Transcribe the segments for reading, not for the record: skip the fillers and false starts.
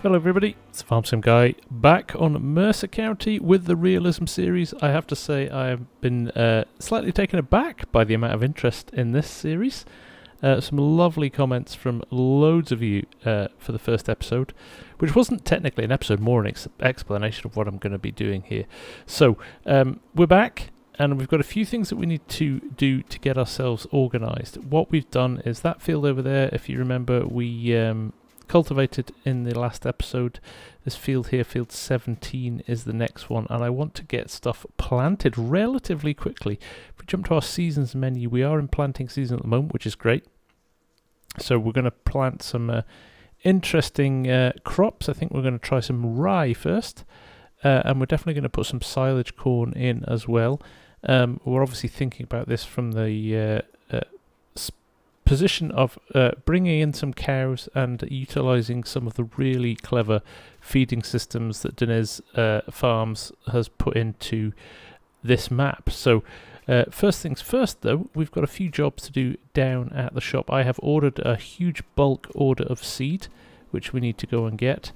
Hello everybody, it's FarmSim Guy back on Mercer County with the Realism series. I have to say I have been slightly taken aback by the amount of interest in this series. Some lovely comments from loads of you for the first episode, which wasn't technically an episode, more an explanation of what I'm going to be doing here. So we're back and we've got a few things that we need to do to get ourselves organised. What we've done is that field over there, if you remember, we cultivated in the last episode. This field here, field 17, is the next one, and I want to get stuff planted relatively quickly. If we jump to our seasons menu, we are in planting season at the moment, which is great. So we're going to plant some interesting crops. I think we're going to try some rye first, and we're definitely going to put some silage corn in as well. We're obviously thinking about this from the position of bringing in some cows and utilising some of the really clever feeding systems that Denez Farms has put into this map. So first things first though, we've got a few jobs to do down at the shop. I have ordered a huge bulk order of seed, which we need to go and get.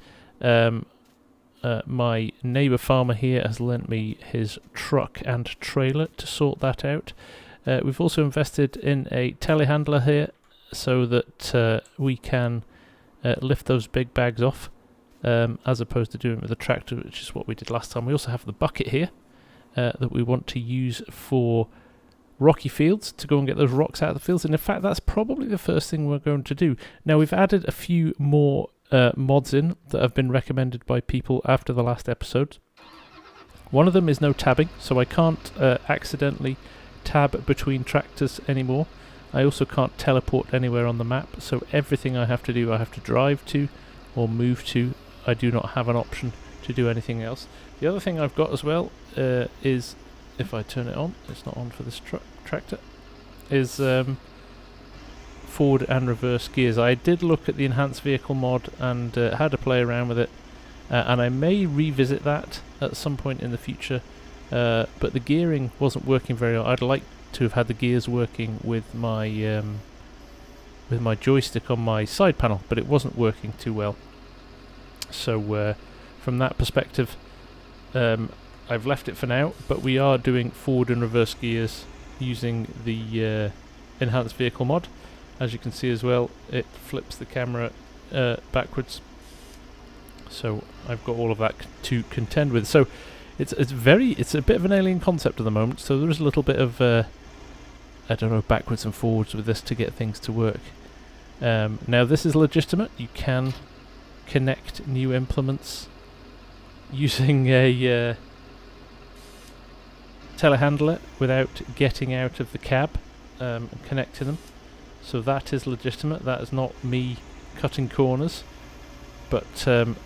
My neighbour farmer here has lent me his truck and trailer to sort that out. We've also invested in a telehandler here so that we can lift those big bags off as opposed to doing it with a tractor, which is what we did last time. We also have the bucket here that we want to use for rocky fields to go and get those rocks out of the fields, and in fact that's probably the first thing we're going to do. Now we've added a few more mods in that have been recommended by people after the last episode. One of them is no tabbing, so I can't accidentally tab between tractors anymore. I also can't teleport anywhere on the map, so everything I have to do I have to drive to or move to. I do not have an option to do anything else. The other thing I've got as well is, if I turn it on, it's not on for this tractor, is forward and reverse gears. I did look at the enhanced vehicle mod and had to play around with it, and I may revisit that at some point in the future. But the gearing wasn't working very well. I'd like to have had the gears working with my joystick on my side panel, but it wasn't working too well. So from that perspective, I've left it for now, but we are doing forward and reverse gears using the enhanced vehicle mod. As you can see as well, it flips the camera backwards. So I've got all of that to contend with. So it's a bit of an alien concept at the moment, so there is a little bit of I don't know, backwards and forwards with this to get things to work. Now this is legitimate. You can connect new implements using a telehandler without getting out of the cab and connecting them. So that is legitimate. That is not me cutting corners. But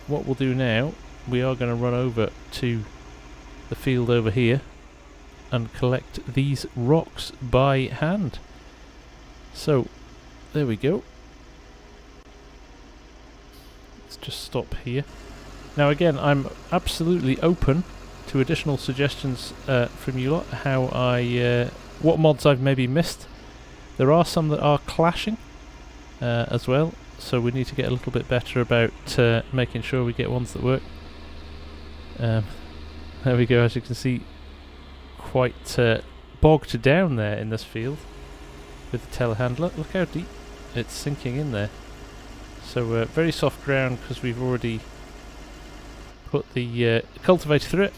what we'll do now, we are going to run over to the field over here and collect these rocks by hand. So there we go. Let's just stop here. Now again, I'm absolutely open to additional suggestions from you lot, how what mods I've maybe missed. There are some that are clashing as well, so we need to get a little bit better about making sure we get ones that work. There we go, as you can see, quite bogged down there in this field with the telehandler. Look how deep it's sinking in there. So very soft ground because we've already put the cultivator through it,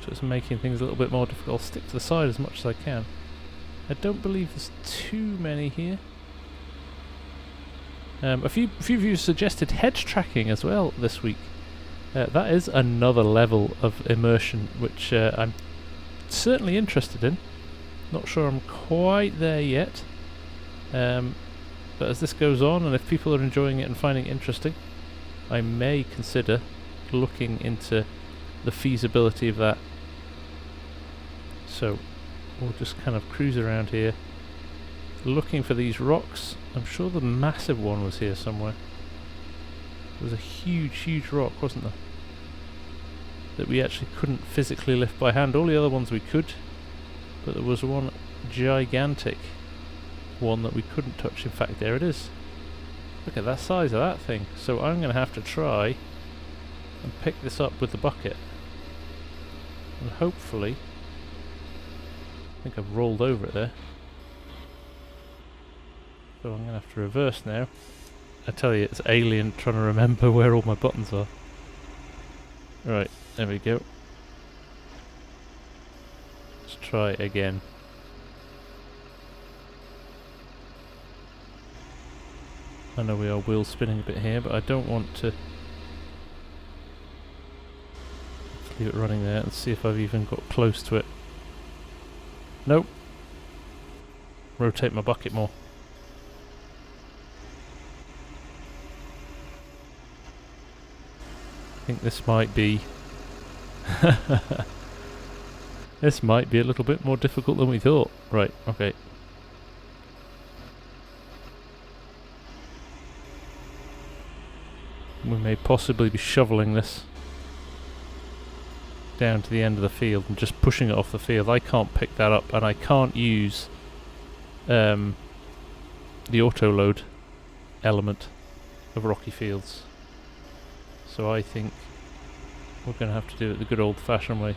so it's making things a little bit more difficult. I'll stick to the side as much as I can. I don't believe there's too many here. A few of you suggested hedge tracking as well this week. That is another level of immersion which I'm certainly interested in. Not sure I'm quite there yet, but as this goes on, and if people are enjoying it and finding it interesting, I may consider looking into the feasibility of that. So we'll just kind of cruise around here looking for these rocks. I'm sure the massive one was here somewhere. There was a huge rock, wasn't there, that we actually couldn't physically lift by hand. All the other ones we could, but there was one gigantic one that we couldn't touch. In fact, there it is. Look at that size of that thing. So I'm going to have to try and pick this up with the bucket. And hopefully... I think I've rolled over it there. So I'm going to have to reverse now. I tell you, it's alien trying to remember where all my buttons are. Right, there we go. Let's try again. I know we are wheel spinning a bit here, but I don't want to... Let's leave it running there and see if I've even got close to it. Nope. Rotate my bucket more. I think this might be... This might be a little bit more difficult than we thought. Right, okay. We may possibly be shoveling this down to the end of the field and just pushing it off the field. I can't pick that up, and I can't use the auto-load element of rocky fields. So I think we're going to have to do it the good old-fashioned way.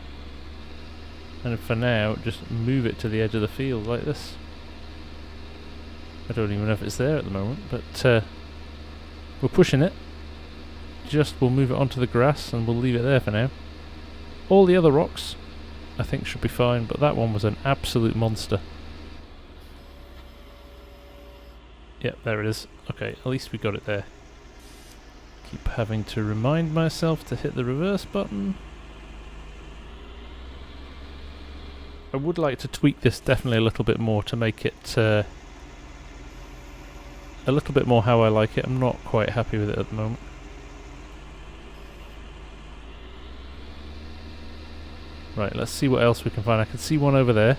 And for now, just move it to the edge of the field like this. I don't even know if it's there at the moment, but we're pushing it. Just we'll move it onto the grass and we'll leave it there for now. All the other rocks I think should be fine, but that one was an absolute monster. Yep, there it is. Okay, at least we got it there. Keep having to remind myself to hit the reverse button. I would like to tweak this definitely a little bit more to make it a little bit more how I like it. I'm not quite happy with it at the moment. Right, let's see what else we can find. I can see one over there.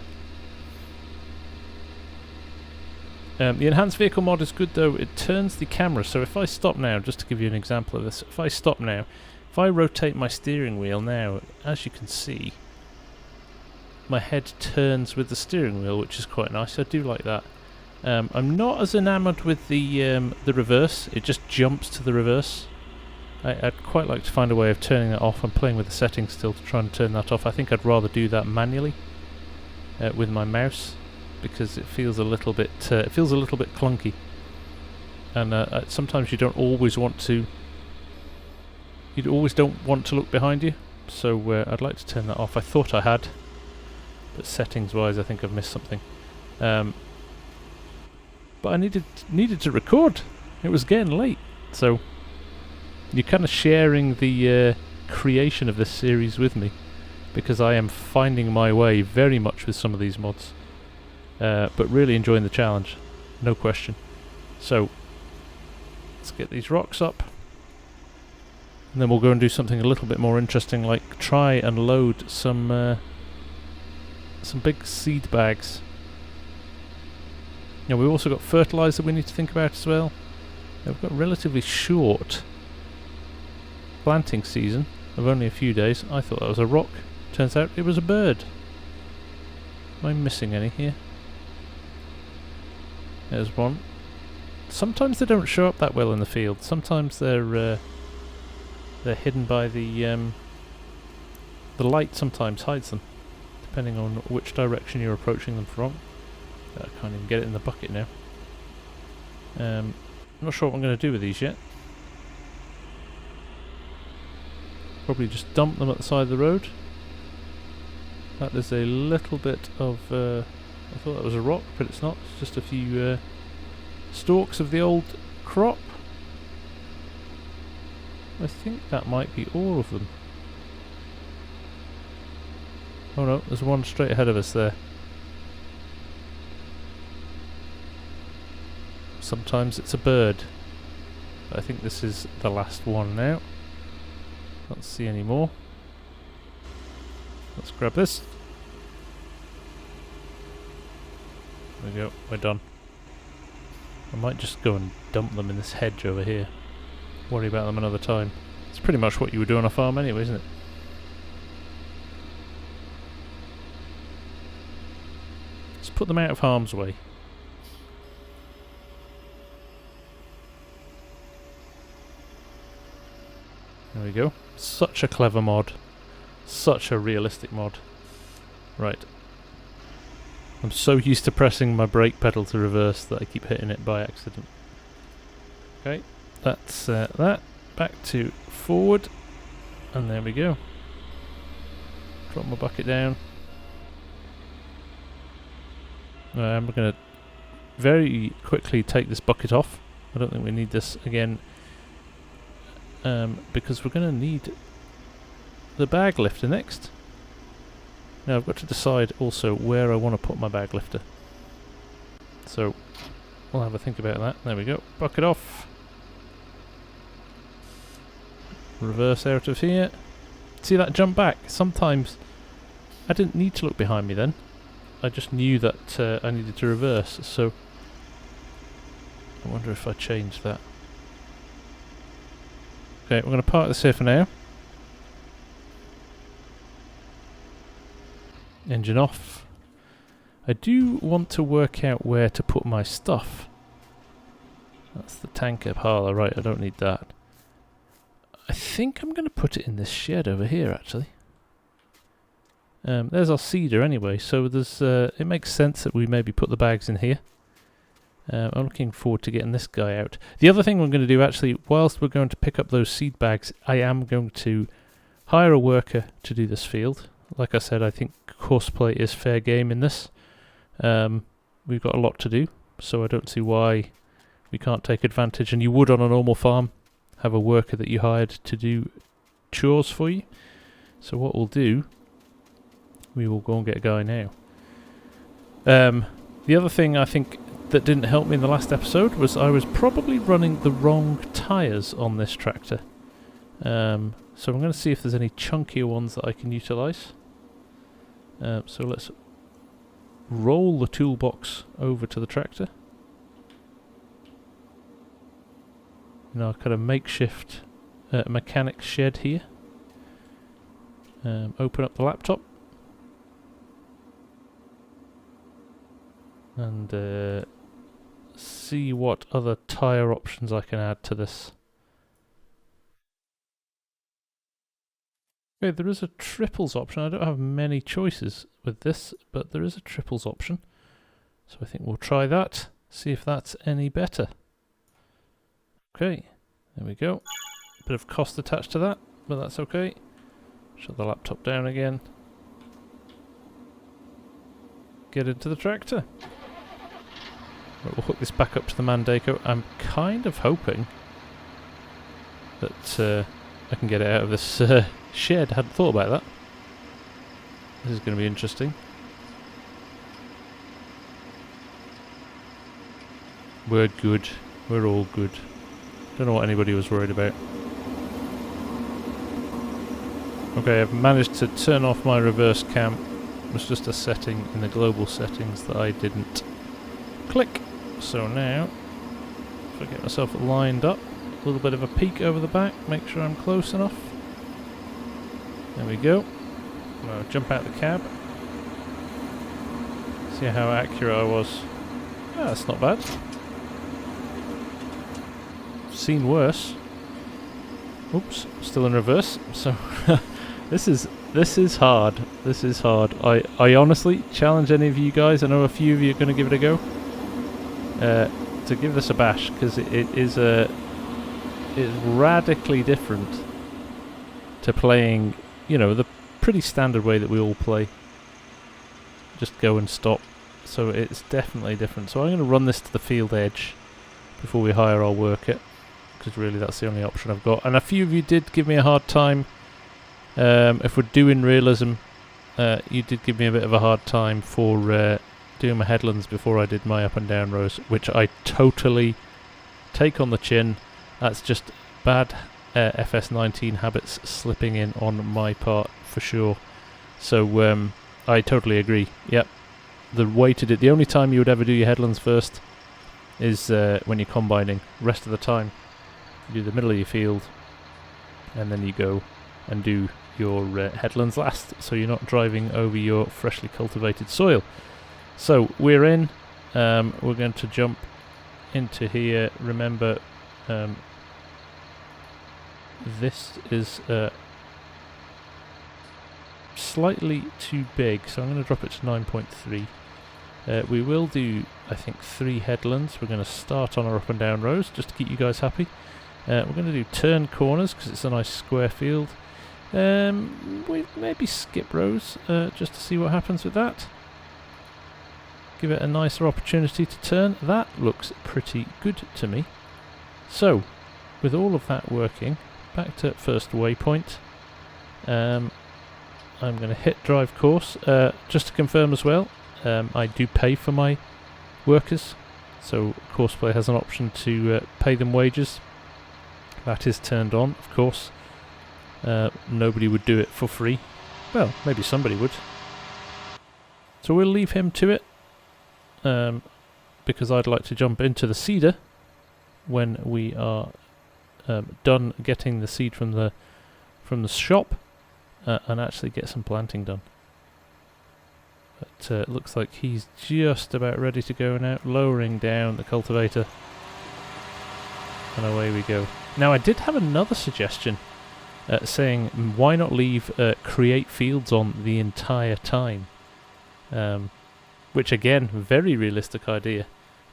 The enhanced vehicle mod is good though. It turns the camera, so if I stop now, just to give you an example of this, if I stop now, if I rotate my steering wheel now, as you can see, my head turns with the steering wheel, which is quite nice. I do like that. I'm not as enamoured with the reverse. It just jumps to the reverse. I'd quite like to find a way of turning that off. I'm playing with the settings still to try and turn that off. I think I'd rather do that manually with my mouse, because it feels a little bit clunky, and sometimes you don't always want to. You always don't want to look behind you, so I'd like to turn that off. I thought I had, but settings-wise, I think I've missed something. But I needed to record. It was getting late, so. You're kind of sharing the creation of this series with me, because I am finding my way very much with some of these mods, but really enjoying the challenge, no question. So let's get these rocks up, and then we'll go and do something a little bit more interesting, like try and load some big seed bags. Now we've also got fertilizer we need to think about as well. Now we've got relatively short planting season of only a few days. I thought that was a rock. Turns out it was a bird. Am I missing any here? There's one. Sometimes they don't show up that well in the field. Sometimes they're hidden by the light. Sometimes hides them, depending on which direction you're approaching them from. I can't even get it in the bucket now. I'm not sure what I'm going to do with these yet. Probably just dump them at the side of the road. That is a little bit of... I thought that was a rock, but it's not. It's just a few stalks of the old crop. I think that might be all of them. Oh no, there's one straight ahead of us there. Sometimes it's a bird. I think this is the last one now. Can't see any more. Let's grab this. There we go, we're done. I might just go and dump them in this hedge over here. Worry about them another time. It's pretty much what you would do on a farm anyway, isn't it? Let's put them out of harm's way. we go. Such a clever mod. Such a realistic mod. Right. I'm so used to pressing my brake pedal to reverse that I keep hitting it by accident. Okay, that's that. Back to forward. And there we go. Drop my bucket down. I'm going to very quickly take this bucket off. I don't think we need this again. Because we're going to need the bag lifter next. Now I've got to decide also where I want to put my bag lifter. So we'll have a think about that. There we go. Bucket off. Reverse out of here. See that jump back? Sometimes I didn't need to look behind me then. I just knew that I needed to reverse. So I wonder if I change that. Okay, we're going to park this here for now. Engine off. I do want to work out where to put my stuff. That's the tanker parlour, right, I don't need that. I think I'm going to put it in this shed over here, actually. There's our cedar anyway, so there's it makes sense that we maybe put the bags in here. I'm looking forward to getting this guy out. The other thing we're going to do, actually, whilst we're going to pick up those seed bags, I am going to hire a worker to do this field. Like I said, I think courseplay is fair game in this. We've got a lot to do, so I don't see why we can't take advantage. And you would on a normal farm have a worker that you hired to do chores for you. So what we'll do, we will go and get a guy now. The other thing I think that didn't help me in the last episode was I was probably running the wrong tyres on this tractor. So I'm going to see if there's any chunkier ones that I can utilise. So let's roll the toolbox over to the tractor. In our kind of makeshift mechanic shed here. Open up the laptop. And see what other tyre options I can add to this. Okay, there is a triples option. I don't have many choices with this, but there is a triples option. So I think we'll try that, see if that's any better. Okay, there we go. Bit of cost attached to that, but that's okay. Shut the laptop down again. Get into the tractor. Right, we'll hook this back up to the Mandaco. I'm kind of hoping that I can get it out of this shed. Hadn't thought about that. This is going to be interesting. We're good. We're all good. Don't know what anybody was worried about. Okay, I've managed to turn off my reverse cam. It was just a setting in the global settings that I didn't click. So now, if I get myself lined up, a little bit of a peek over the back, make sure I'm close enough. There we go. I'll jump out the cab. See how accurate I was. Ah, that's not bad. Seen worse. Oops, still in reverse. So this is hard. This is hard. I honestly challenge any of you guys. I know a few of you are going to give it a go. To give this a bash, because it is radically different to playing, you know, the pretty standard way that we all play. Just go and stop. So it's definitely different. So I'm going to run this to the field edge before we hire our worker, because really that's the only option I've got. And a few of you did give me a hard time. If we're doing realism, you did give me a bit of a hard time for doing my headlands before I did my up and down rows, which I totally take on the chin. That's just bad FS19 habits slipping in on my part for sure. So I totally agree. Yep, the way to do, the only time you would ever do your headlands first is when you're combining. Rest of the time you do the middle of your field and then you go and do your headlands last, so you're not driving over your freshly cultivated soil. So we're in. We're going to jump into here. Remember, this is slightly too big, so I'm going to drop it to 9.3. We will do, I think, 3 headlands. We're going to start on our up and down rows just to keep you guys happy. We're going to do turn corners because it's a nice square field. We maybe skip rows just to see what happens with that. Give it a nicer opportunity to turn. That looks pretty good to me. So, with all of that working, back to first waypoint. I'm going to hit drive course. Just to confirm as well, I do pay for my workers, so courseplay has an option to pay them wages. That is turned on, of course. Nobody would do it for free. Well, maybe somebody would. So we'll leave him to it, because I'd like to jump into the seeder when we are done getting the seed from the shop, and actually get some planting done. But it looks like he's just about ready to go now, lowering down the cultivator, and away we go. Now I did have another suggestion, saying why not leave create fields on the entire time, which again, very realistic idea,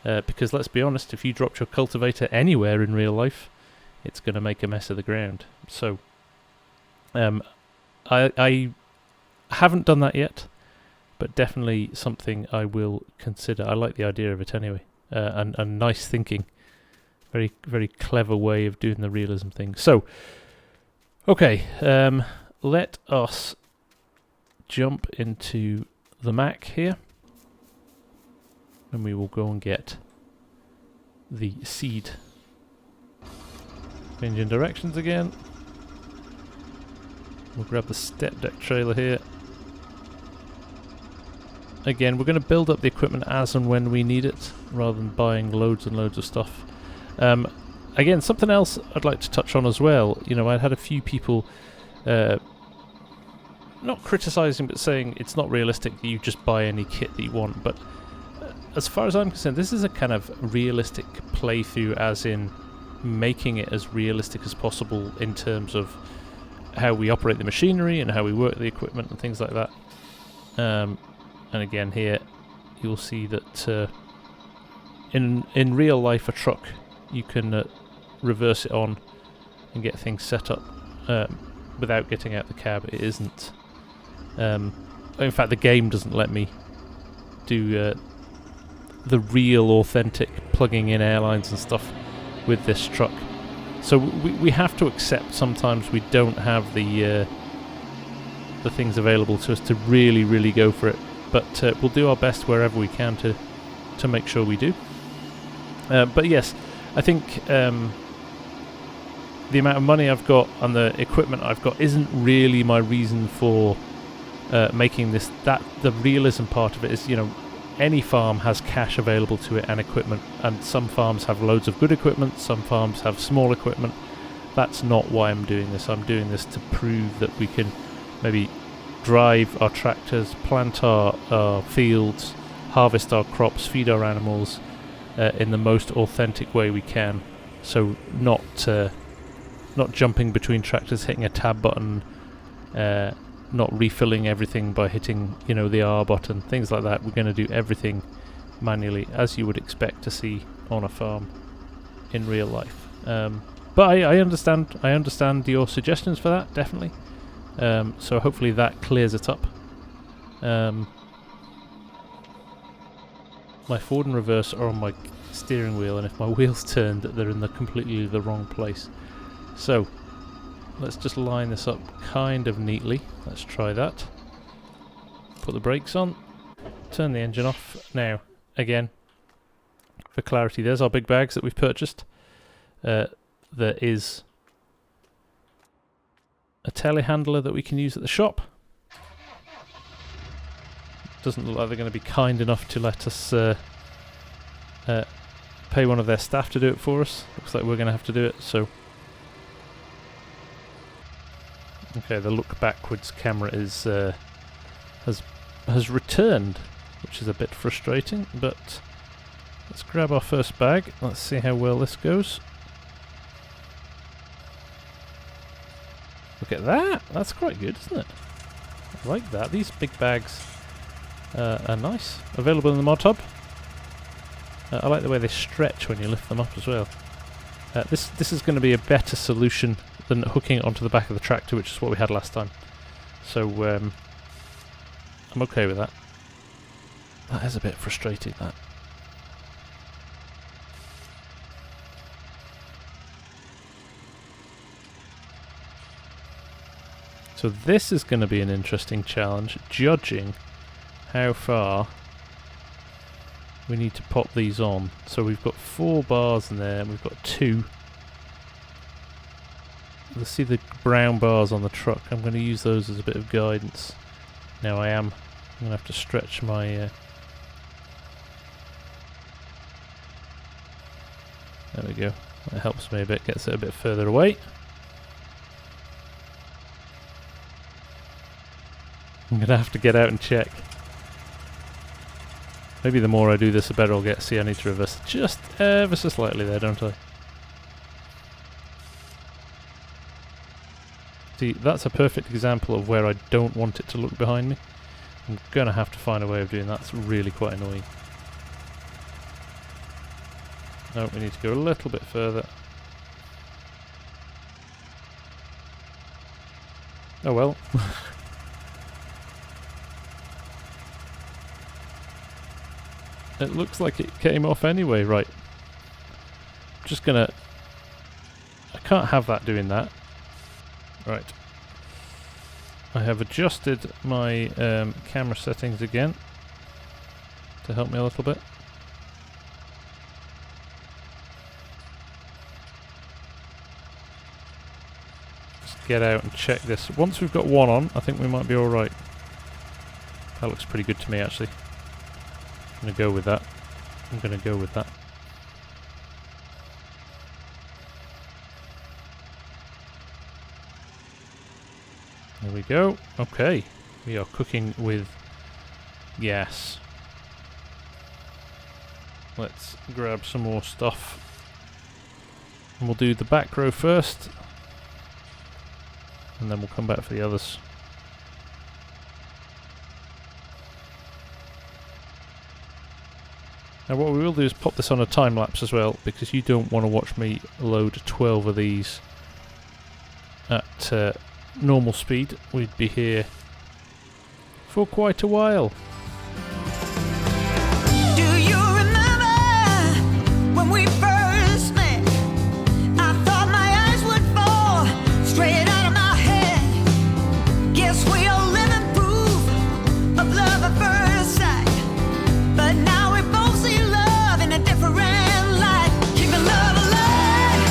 because let's be honest, if you dropped your cultivator anywhere in real life, it's going to make a mess of the ground. So I haven't done that yet, but definitely something I will consider. I like the idea of it anyway, and nice thinking. Very, very clever way of doing the realism thing. So, okay, let us jump into the Mac here, and we will go and get the seed. Changing directions again. We'll grab the step deck trailer here. Again, we're going to build up the equipment as and when we need it, rather than buying loads and loads of stuff. Again, something else I'd like to touch on as well. You know, I had a few people not criticising, but saying it's not realistic that you just buy any kit that you want. But as far as I'm concerned, this is a kind of realistic playthrough, as in making it as realistic as possible in terms of how we operate the machinery and how we work the equipment and things like that. And again here you'll see that in real life a truck, you can reverse it on and get things set up without getting out the cab. It isn't in fact the game doesn't let me do the real authentic plugging in airlines and stuff with this truck. So we have to accept sometimes we don't have the things available to us to really go for it, but we'll do our best wherever we can to make sure we do. But yes, I think the amount of money I've got and the equipment I've got isn't really my reason for making this. The realism part of it is, you know, any farm has cash available to it and equipment, and some farms have loads of good equipment, some farms have small equipment. That's not why I'm doing this. I'm doing this to prove that we can maybe drive our tractors, plant our fields, harvest our crops, feed our animals in the most authentic way we can. So not jumping between tractors, hitting a tab button, not refilling everything by hitting, you know, the R button, things like that. We're going to do everything manually, as you would expect to see on a farm in real life. But I understand your suggestions for that, definitely. So hopefully that clears it up. My forward and reverse are on my steering wheel, and if my wheel's turned, they're in completely the wrong place. So let's just line this up kind of neatly. Let's try that. Put the brakes on, turn the engine off. Now, again, for clarity, there's our big bags that we've purchased. There is a telehandler that we can use at the shop. Doesn't look like they're going to be kind enough to let us pay one of their staff to do it for us. Looks like we're going to have to do it, so... Okay, the look backwards camera is has returned, which is a bit frustrating, but let's grab our first bag. Let's see how well this goes. at that. That's quite good, isn't it? I like that. These big bags are nice. Available in the mod hub. I like the way they stretch when you lift them up as well. This is going to be a better solution than hooking it onto the back of the tractor, which is what we had last time. So I'm okay with that. That is a bit frustrating, that. So this is going to be an interesting challenge, judging how far we need to pop these on. So we've got 4 bars in there, and we've got 2. Let's see the brown bars on the truck. I'm going to use those as a bit of guidance. Now I'm going to have to stretch my... there we go. That helps me a bit, gets it a bit further away. I'm going to have to get out and check. Maybe the more I do this, the better I'll get. See, I need to reverse just ever so slightly there, don't I? See, that's a perfect example of where I don't want it to look behind me. I'm going to have to find a way of doing that. It's really quite annoying. No, we need to go a little bit further. Oh well. It looks like it came off anyway, right. I'm just gonna... I can't have that doing that. Right. I have adjusted my camera settings again to help me a little bit. Just get out and check this. Once we've got one on, I think we might be alright. That looks pretty good to me, actually. I'm going to go with that. I'm going to go with that. There we go. Okay. We are cooking with gas. Let's grab some more stuff. And we'll do the back row first. And then we'll come back for the others. Now what we will do is pop this on a time lapse as well, because you don't want to watch me load 12 of these at normal speed. We'd be here for quite a while. Do you remember when we first met? I thought my eyes would fall straight out of my head. Guess we are living proof of love at first sight. But now we both see love in a different light. Keeping love alive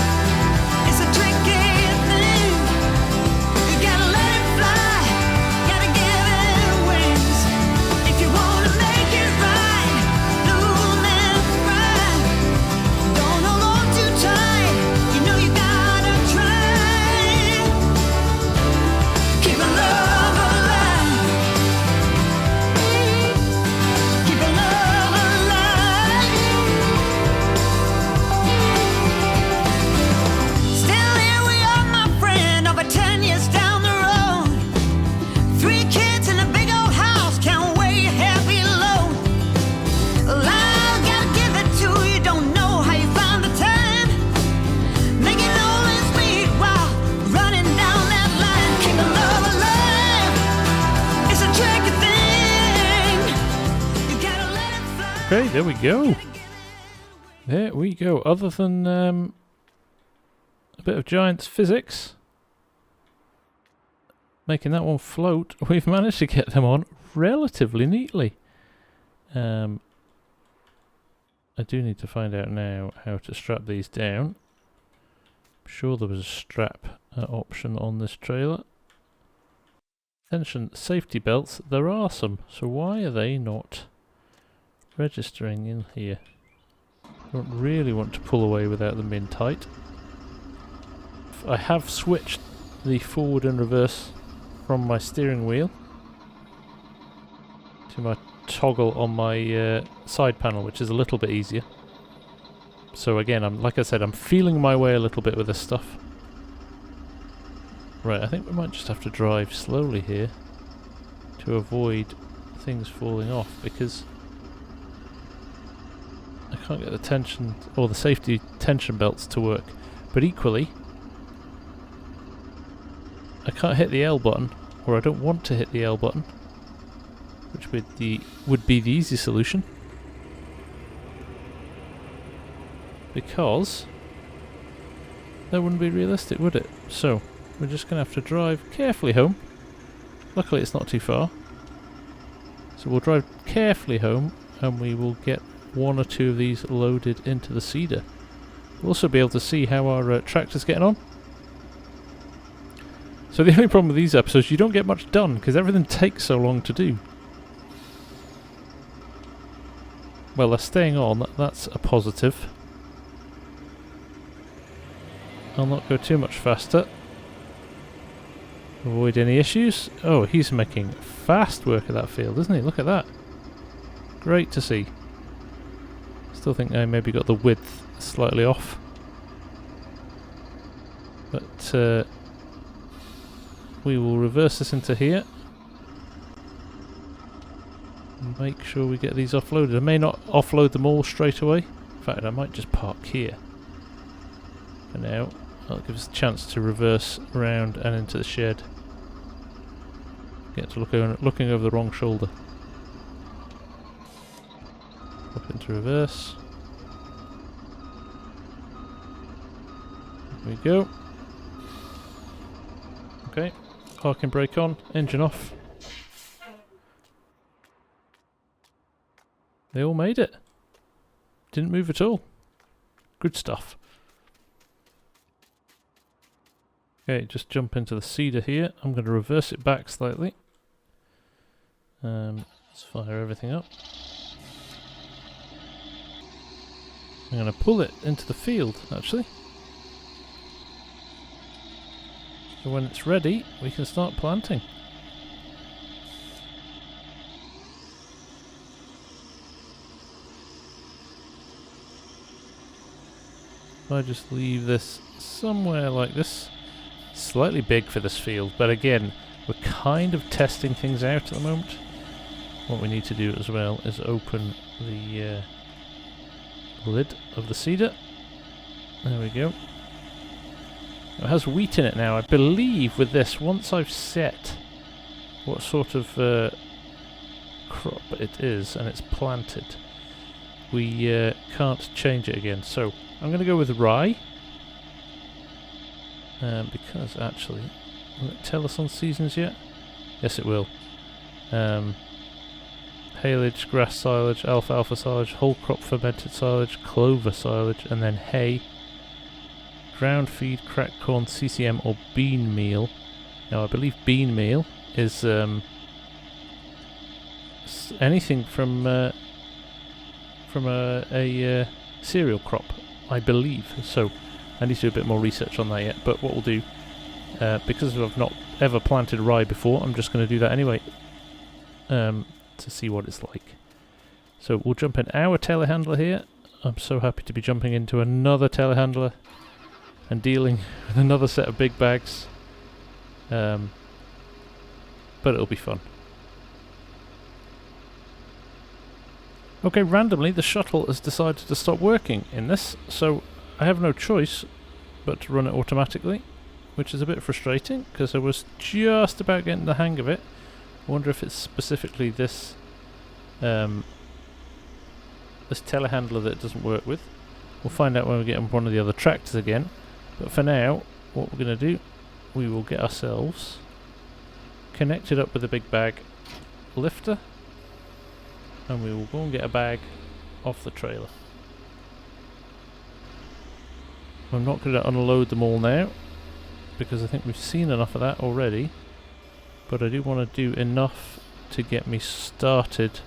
is a tricky thing. You gotta let it fly, gotta give it wings. If you wanna make it right, bloom and thrive. Don't hold on too tight, you know you gotta try. Keeping love alive. Keeping love alive. Still here we are, my friend, over 10 years down the road. 3 kids in a big old house, can't weigh a heavy load. Well, I gotta give it to you, don't know how you found the time. Making all ends meet while running down that line. Keeping love alive, it's a tricky thing. You gotta let it fly. Okay, there we go. There we go. Other than a bit of Giants physics, making that one float, we've managed to get them on relatively neatly. I do need to find out now how to strap these down. I'm sure there was a strap option on this trailer. Attention, safety belts, there are some, so why are they not registering in here? Don't really want to pull away without them being tight. I have switched the forward and reverse from my steering wheel to my toggle on my side panel, which is a little bit easier. So again, like I said, I'm feeling my way a little bit with this stuff. Right, I think we might just have to drive slowly here to avoid things falling off, because I can't get the tension or the safety tension belts to work. But equally, I can't hit the L button, or I don't want to hit the L button, which would be the easy solution, because that wouldn't be realistic, would it? So we're just going to have to drive carefully home. Luckily it's not too far. So we'll drive carefully home and we will get one or two of these loaded into the seeder. We'll also be able to see how our tractor's getting on. So the only problem with these episodes, you don't get much done because everything takes so long to do. Well, they're staying on, that's a positive. I'll not go too much faster. Avoid any issues. Oh, he's making fast work of that field, isn't he? Look at that. Great to see. Still think I maybe got the width slightly off. But we will reverse this into here. Make sure we get these offloaded. I may not offload them all straight away. In fact, I might just park here for now. That'll give us a chance to reverse around and into the shed. Get to looking over the wrong shoulder. Up into reverse. There we go. Okay, parking brake on, engine off. They all made it. Didn't move at all. Good stuff. Okay, just jump into the seeder here. I'm going to reverse it back slightly. Let's fire everything up. I'm going to pull it into the field, actually. So when it's ready, we can start planting. If I just leave this somewhere like this. Slightly big for this field, but again, we're kind of testing things out at the moment. What we need to do as well is open the lid of the seeder. There we go. It has wheat in it now. I believe with this, once I've set what sort of crop it is and it's planted, we can't change it again. So I'm going to go with rye. Because actually, will it tell us on seasons yet? Yes, it will. Haylage, grass silage, alfalfa silage, whole crop fermented silage, clover silage, and then hay, ground feed, cracked corn, CCM, or bean meal. Now, I believe bean meal is anything from a cereal crop, I believe. So I need to do a bit more research on that yet, but what we'll do, because I've not ever planted rye before, I'm just going to do that anyway, to see what it's like. So we'll jump in our telehandler here. I'm so happy to be jumping into another telehandler and dealing with another set of big bags, but it'll be fun. Okay, randomly the shuttle has decided to stop working in this, so I have no choice but to run it automatically, which is a bit frustrating because I was just about getting the hang of it. I wonder if it's specifically this this telehandler that it doesn't work with. We'll find out when we get on one of the other tractors again, but for now what we're going to do, we will get ourselves connected up with a big bag lifter and we will go and get a bag off the trailer. I'm not going to unload them all now because I think we've seen enough of that already, but I do want to do enough to get me started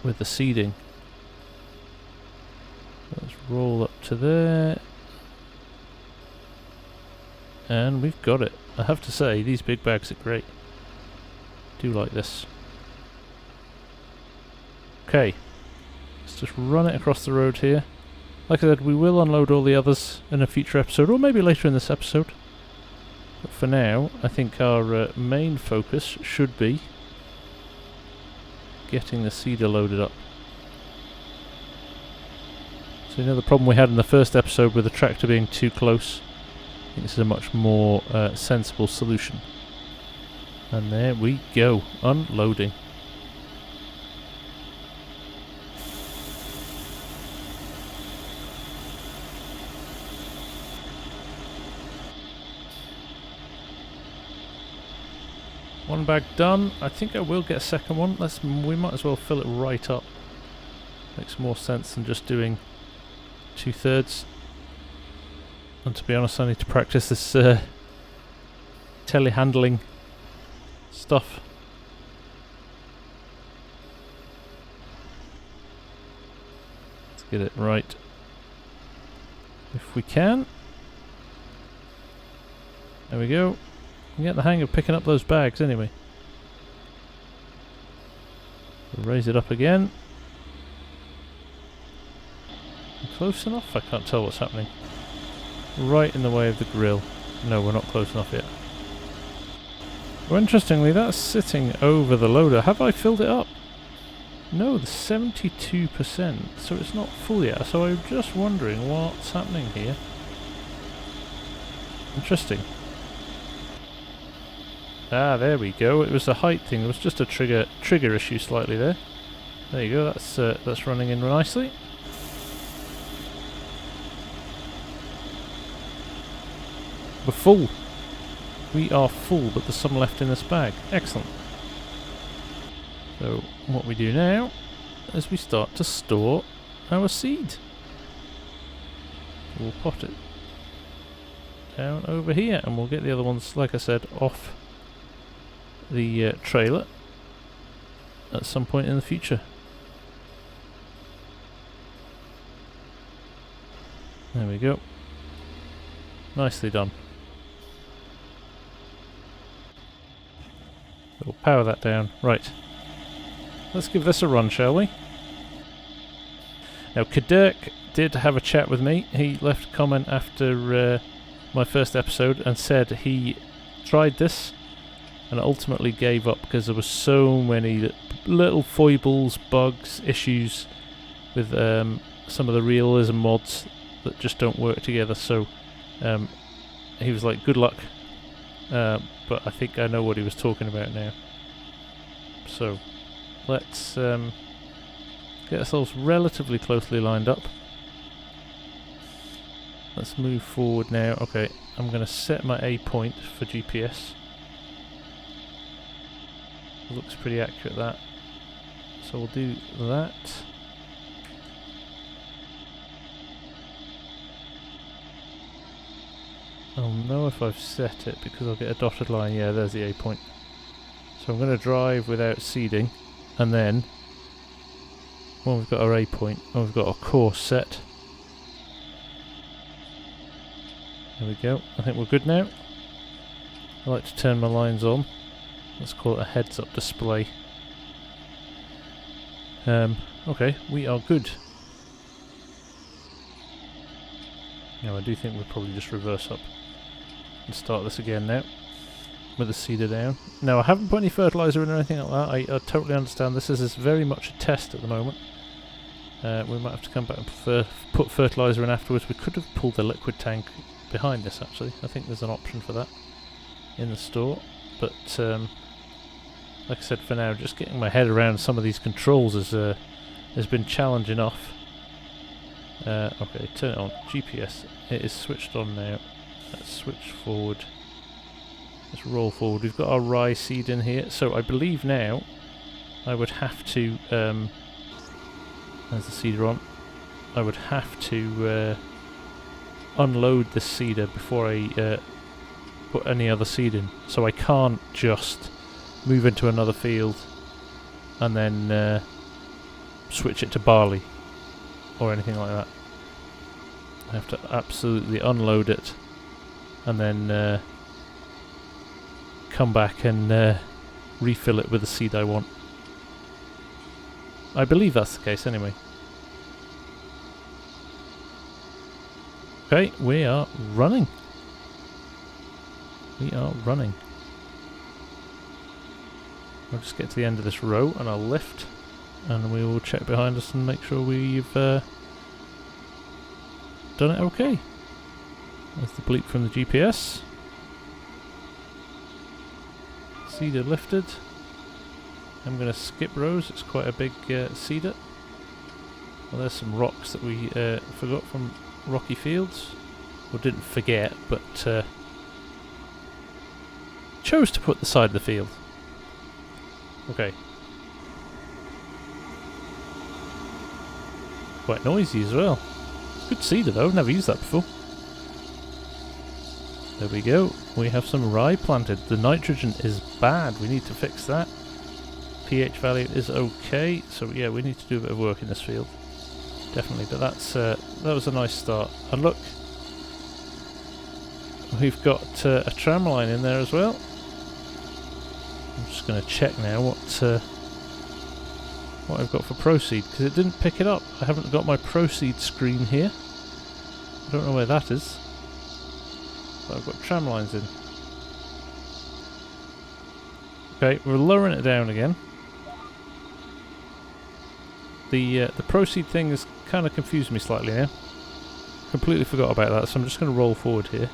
with the seeding. Let's roll up to there and we've got it. I have to say, these big bags are great. Do like this. Okay, let's just run it across the road here. Like I said, we will unload all the others in a future episode, or maybe later in this episode. But for now, I think our main focus should be getting the seeder loaded up. So you know the problem we had in the first episode with the tractor being too close? I think this is a much more sensible solution. And there we go, unloading. One bag done. I think I will get a second one. We might as well fill it right up. Makes more sense than just doing 2/3. And to be honest, I need to practice this telehandling stuff. Let's get it right if we can. There we go. You get the hang of picking up those bags anyway. Raise it up again. Close enough? I can't tell what's happening. Right in the way of the grill. No, we're not close enough yet. Well, interestingly, that's sitting over the loader. Have I filled it up? No, the 72%. So it's not full yet. So I'm just wondering what's happening here. Interesting. Ah, there we go. It was a height thing. It was just a trigger issue slightly there. There you go. That's running in nicely. We're full. We are full, but there's some left in this bag. Excellent. So what we do now is we start to store our seed. We'll pot it down over here, and we'll get the other ones, like I said, off the trailer at some point in the future. There we go. Nicely done. We'll power that down. Right. Let's give this a run, shall we? Now, Kadirk did have a chat with me. He left a comment after my first episode and said he tried this and ultimately gave up because there were so many little foibles, bugs, issues with some of the realism mods that just don't work together. So he was like, good luck, but I think I know what he was talking about now. So let's get ourselves relatively closely lined up. Let's move forward now. Okay, I'm going to set my A point for GPS. Looks pretty accurate, that. So we'll do that. I'll know if I've set it because I'll get a dotted line. Yeah, there's the A point. So I'm going to drive without seeding, and then when we've got our A point, when we've got our course set, there we go. I think we're good now. I like to turn my lines on. Let's call it a heads-up display. Okay, we are good. Now I do think we'll probably just reverse up and start this again now with the seeder down. Now I haven't put any fertiliser in or anything like that. I totally understand this is very much a test at the moment. We might have to come back and put fertiliser in afterwards. We could have pulled the liquid tank behind this actually. I think there's an option for that in the store, but like I said, for now, just getting my head around some of these controls has been challenge enough. Okay, turn it on. GPS, it is switched on now. Let's switch forward. Let's roll forward. We've got our rye seed in here, so I believe now I would have to, there's the seeder on, I would have to unload the seeder before I put any other seed in. So I can't just move into another field and then switch it to barley or anything like that. I have to absolutely unload it and then come back and refill it with the seed I want. I believe that's the case anyway. Okay, we are running. We are running. I'll just get to the end of this row and I'll lift, and we will check behind us and make sure we've done it okay. There's the bleep from the GPS. Cedar lifted. I'm going to skip rows, it's quite a big cedar. Well, there's some rocks that we forgot from Rocky Fields. Or didn't forget, but chose to put the side of the field. Okay. Quite noisy as well. Good cedar though, never used that before. There we go. We have some rye planted. The nitrogen is bad. We need to fix that. pH value is okay. So yeah, we need to do a bit of work in this field. Definitely. But that was a nice start. And look, we've got a tramline in there as well. I'm just going to check now what I've got for proceed, because it didn't pick it up. I haven't got my proceed screen here. I don't know where that is. But I've got tramlines in. Okay, we're lowering it down again. The proceed thing has kind of confused me slightly now. Completely forgot about that, so I'm just going to roll forward here.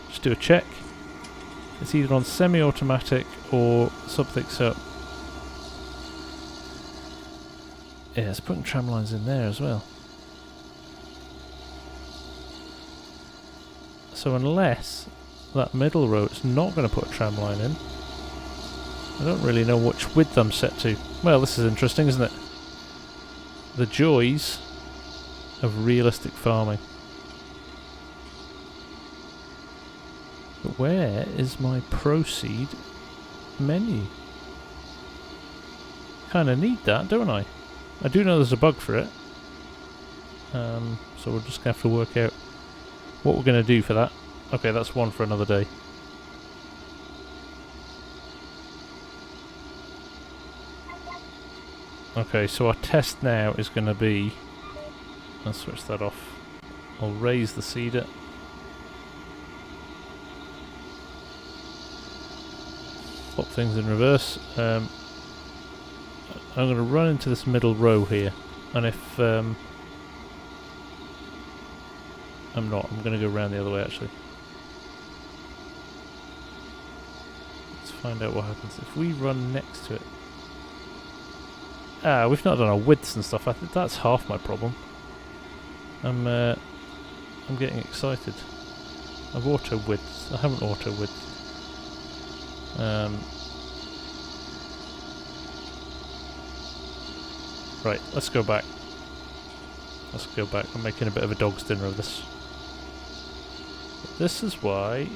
Just do a check. It's either on semi-automatic or something, so... yeah, it's putting tramlines in there as well. So unless that middle row is not going to put a tramline in, I don't really know which width I'm set to. Well, this is interesting, isn't it? The joys of realistic farming. But where is my proceed menu? Kind of need that, don't I? I do know there's a bug for it. So we're just going to have to work out what we're going to do for that. Okay, that's one for another day. Okay, so our test now is going to be... I'll switch that off. I'll raise the cedar. Pop things in reverse. I'm going to run into this middle row here, and if I'm not, I'm going to go around the other way actually. Let's find out what happens if we run next to it. Ah, we've not done our widths and stuff. I think that's half my problem. I'm getting excited. I've auto widths. I haven't auto widths. Right, let's go back. Let's go back. I'm making a bit of a dog's dinner of this. But this is why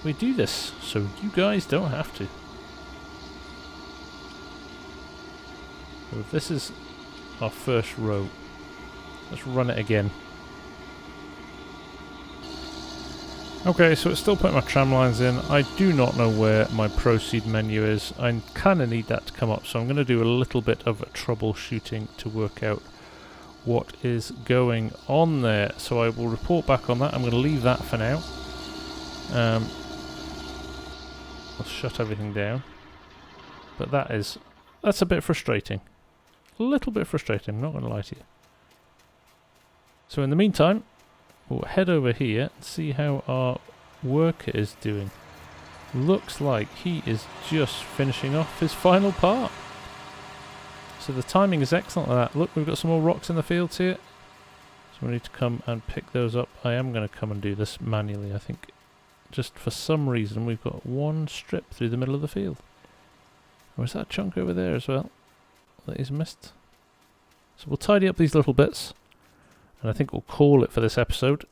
we do this, so you guys don't have to. So this is our first row. Let's run it again. Okay, so it's still putting my tram lines in. I do not know where my proceed menu is. I kind of need that to come up, so I'm going to do a little bit of troubleshooting to work out what is going on there. So I will report back on that. I'm going to leave that for now. I'll shut everything down. But that's a bit frustrating. A little bit frustrating, I'm not going to lie to you. So in the meantime, we'll head over here and see how our worker is doing. Looks like he is just finishing off his final part. So the timing is excellent like that. Look, we've got some more rocks in the fields here. So we need to come and pick those up. I am going to come and do this manually, I think. Just for some reason we've got one strip through the middle of the field. Or is that chunk over there as well that is missed? So we'll tidy up these little bits. And I think we'll call it for this episode.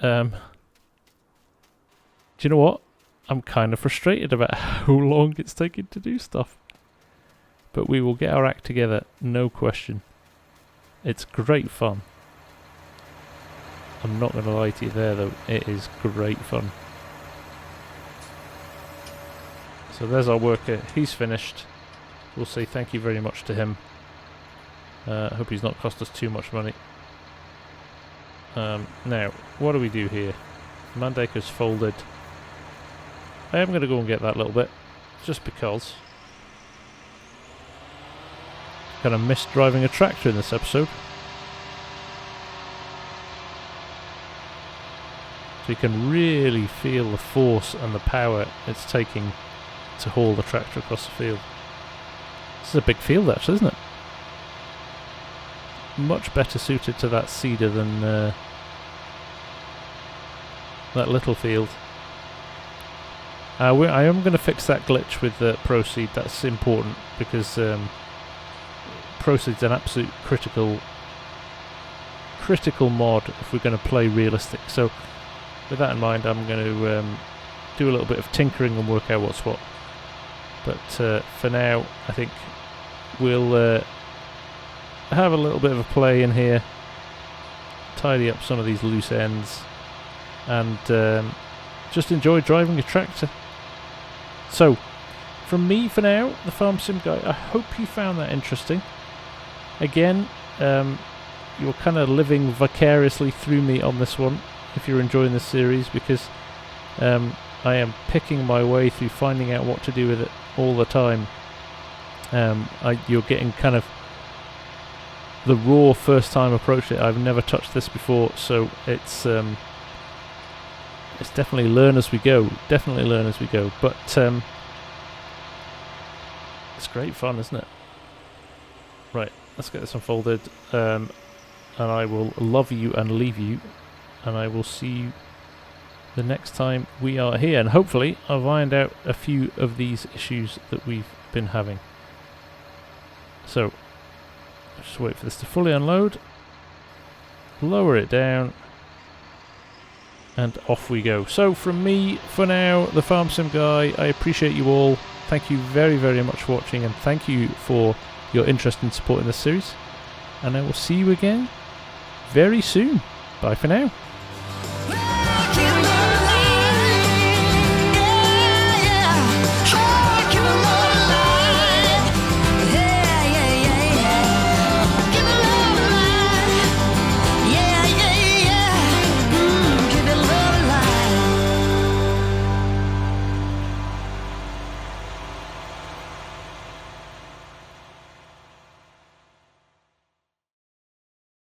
Do you know what? I'm kind of frustrated about how long it's taking to do stuff. But we will get our act together, no question. It's great fun. I'm not going to lie to you there though, it is great fun. So there's our worker, he's finished. We'll say thank you very much to him. I hope he's not cost us too much money. Now, what do we do here? Mandeker's folded. I am going to go and get that little bit, just because. Kind of missed driving a tractor in this episode. So you can really feel the force and the power it's taking to haul the tractor across the field. This is a big field actually, isn't it? Much better suited to that seeder than that little field. I am going to fix that glitch with the proceed. That's important because proceed's an absolute critical mod if we're going to play realistic. So with that in mind, I'm going to do a little bit of tinkering and work out what's what. But for now, I think we'll have a little bit of a play in here, tidy up some of these loose ends, and just enjoy driving a tractor. So, from me for now, the FarmSim guy, I hope you found that interesting. Again, you're kind of living vicariously through me on this one, if you're enjoying this series, because I am picking my way through finding out what to do with it all the time. You're getting kind of the raw first time approach to it. I've never touched this before, so it's definitely learn as we go. Definitely learn as we go. But it's great fun, isn't it? Right, let's get this unfolded, and I will love you and leave you, and I will see you the next time we are here, and hopefully I've ironed out a few of these issues that we've been having. So, just wait for this to fully unload, lower it down, and off we go. So from me, for now, the FarmSim guy, I appreciate you all. Thank you very, very much for watching, and thank you for your interest and support in this series. And I will see you again very soon. Bye for now.